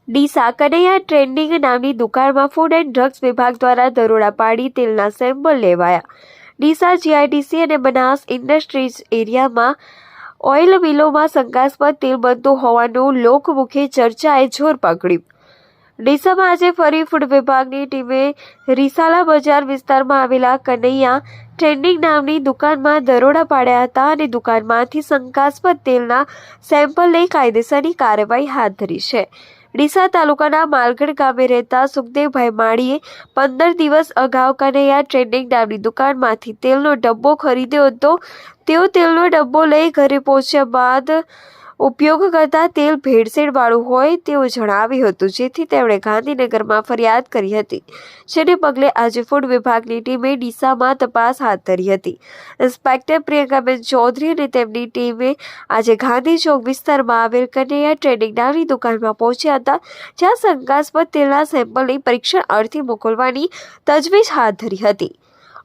Deesa Kanaiya trading નામની દુકાનમાં food and drugs વિભાગ દ્વારા દરોડા પાડી તેલના સેમ્પલ લેવાયા। ડીસા જીઆઈડીસી અને બનાસ ઇન્ડસ્ટ્રીઝ એરિયામાં ઓઇલ મિલોમાં શંકાસ્પદ તેલ બનતું હોવાનું લોકમુખે ચર્ચાએ જોર પકડ્યું। ડીસામાં આજે ફરી ફૂડ વિભાગની ટીમે રીસાલા બજાર વિસ્તારમાં આવેલા કનૈયા ટ્રેડિંગ નામની દુકાનમાં દરોડા પાડ્યા હતા અને દુકાનમાંથી શંકાસ્પદ તેલના સેમ્પલ લઈ કાયદેસરની કાર્યવાહી હાથ ધરી છે। ડીસા તાલુકાના માલગઢ ગામે રહેતા સુખદેવભાઈ માળીએ 15 દિવસ અગાઉ કનૈયા ટ્રેડિંગ નામની દુકાનમાંથી તેલનો ડબ્બો ખરીદ્યો હતો। તેઓ તેલનો ડબ્બો લઈ ઘરે પહોંચ્યા બાદ ઉપયોગ કરતા તેલ ભેળસેળવાળું હોય તેવું જણાવ્યું હતું, જેથી તેમણે ગાંધીનગરમાં ફરિયાદ કરી હતી, જેને પગલે આજે ફૂડ વિભાગની ટીમે ડીસામાં તપાસ હાથ ધરી હતી। ઇન્સ્પેક્ટર પ્રિયંકાબેન ચૌધરી અને તેમની ટીમે આજે ગાંધી ચોક વિસ્તારમાં આવેલ કનૈયા ટ્રેડિંગ નામની દુકાનમાં પહોંચ્યા હતા, જ્યાં શંકાસ્પદ તેલના સેમ્પલની પરીક્ષણ અર્થે મોકલવાની તજવીજ હાથ ધરી હતી।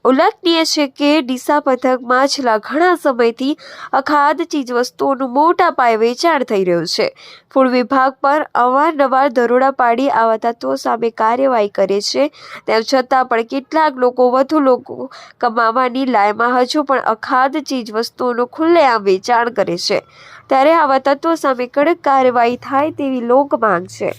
ઉલ્લેખનીય છે કે ડીસા પંથકમાં છેલ્લા ઘણા સમયથી અખાધ ચીજવસ્તુઓનું મોટા પાયે વેચાણ થઈ રહ્યું છે। ફૂડ વિભાગ પર અવારનવાર દરોડા પાડી આવા તત્વો સામે કાર્યવાહી કરે છે, તેમ છતાં પણ કેટલાક લોકો કમાવાની લાયમાં હજુ પણ અખાધ ચીજવસ્તુઓનું ખુલ્લેઆમ વેચાણ કરે છે, ત્યારે આવા તત્વો સામે કડક કાર્યવાહી થાય તેવી લોક માંગ છે।